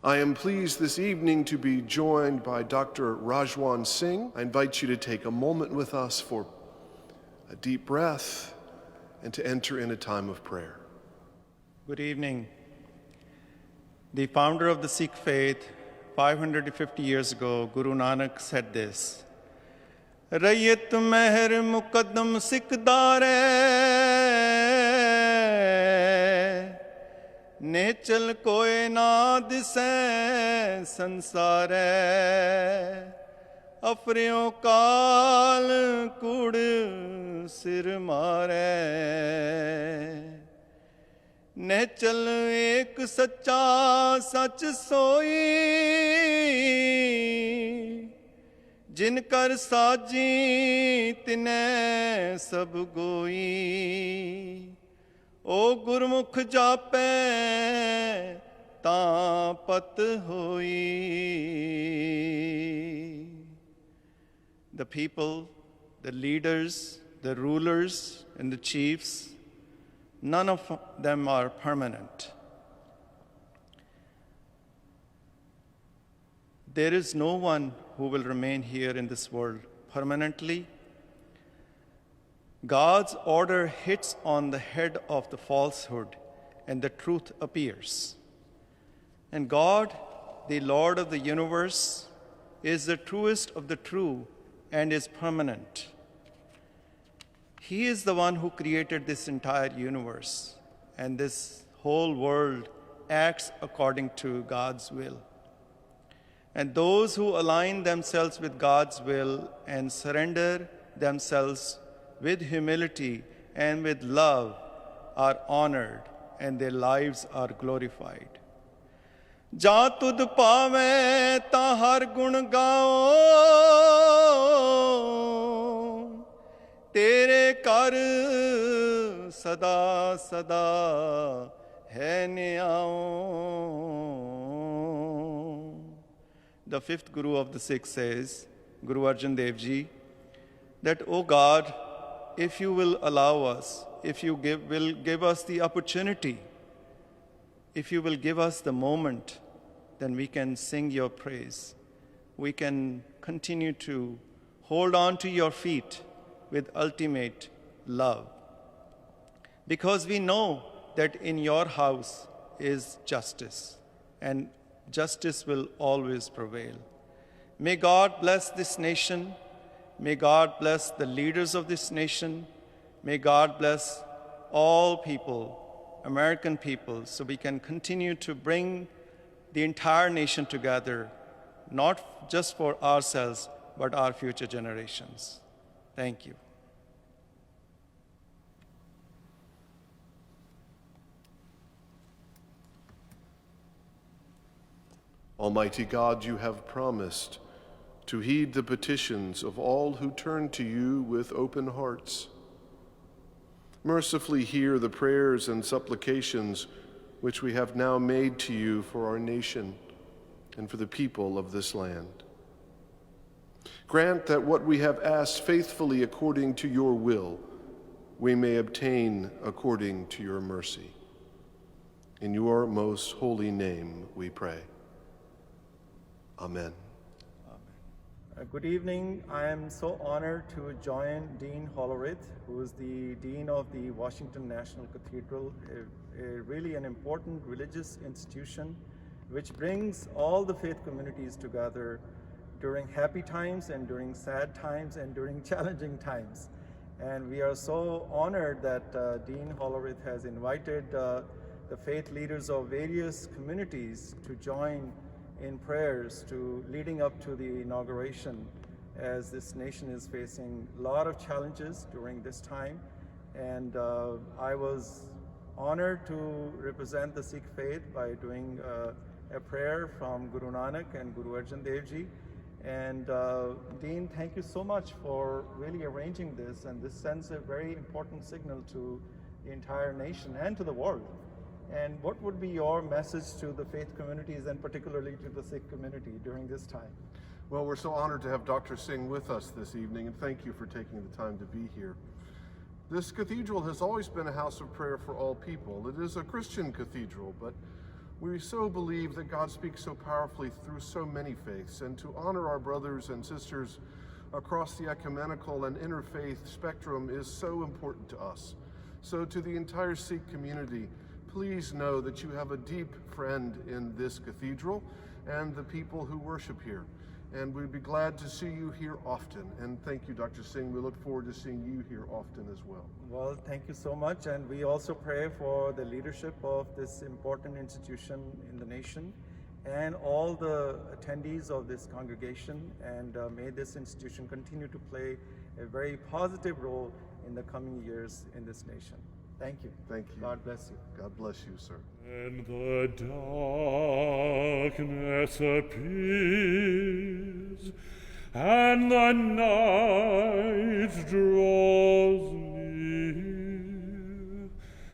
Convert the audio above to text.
I am pleased this evening to be joined by Dr. Rajwant Singh. I invite you to take a moment with us for a deep breath and to enter in a time of prayer. Good evening. The founder of the Sikh faith, 550 years ago, Guru Nanak said this, Rayat meher muqaddam sikdare नेचल कोई ना दिसे संसारे अफरियों काल कूड़ सिर मारे नेचल एक सच्चा सच सोई जिनकर साजी तिने सब गोई O Gurmukh jape ta pat hoi. The people, the leaders, the rulers, and the chiefs, none of them are permanent. There is no one who will remain here in this world permanently. God's order hits on the head of the falsehood, and the truth appears. And God, the Lord of the universe, is the truest of the true and is permanent. He is the one who created this entire universe, and this whole world acts according to God's will. And those who align themselves with God's will and surrender themselves with humility and with love are honored and their lives are glorified. Ja tud paave ta har gun gao tere kar sada sada hai nyao. The fifth Guru of the Sikhs says, Guru Arjan Dev Ji, that, O God, if you will allow us, if you will give us the opportunity, if you will give us the moment, then we can sing your praise. We can continue to hold on to your feet with ultimate love. Because we know that in your house is justice, and justice will always prevail. May God bless this nation. May God bless the leaders of this nation. May God bless all people, American people, so we can continue to bring the entire nation together, not just for ourselves, but our future generations. Thank you. Almighty God, you have promised to heed the petitions of all who turn to you with open hearts. Mercifully hear the prayers and supplications which we have now made to you for our nation and for the people of this land. Grant that what we have asked faithfully according to your will, we may obtain according to your mercy. In your most holy name we pray. Amen. Good evening. I am so honored to join Dean Hollerith, who is the Dean of the Washington National Cathedral, really an important religious institution which brings all the faith communities together during happy times and during sad times and during challenging times. And we are so honored that Dean Hollerith has invited the faith leaders of various communities to join in prayers leading up to the inauguration, as this nation is facing a lot of challenges during this time. And I was honored to represent the Sikh faith by doing a prayer from Guru Nanak and Guru Arjan Dev Ji. And Dean, thank you so much for really arranging this, and this sends a very important signal to the entire nation and to the world. And what would be your message to the faith communities and particularly to the Sikh community during this time? Well, we're so honored to have Dr. Singh with us this evening, and thank you for taking the time to be here. This cathedral has always been a house of prayer for all people. It is a Christian cathedral, but We so believe that God speaks so powerfully through so many faiths, and to honor our brothers and sisters across the ecumenical and interfaith spectrum is so important to us. So to the entire Sikh community, please know that you have a deep friend in this cathedral and the people who worship here. And we'd be glad to see you here often. And thank you, Dr. Singh. We look forward to seeing you here often as well. Well, thank you so much. And we also pray for the leadership of this important institution in the nation and all the attendees of this congregation. And may this institution continue to play a very positive role in the coming years in this nation. Thank you. Thank you. God bless you. God bless you, sir. And the darkness appears, and the night draws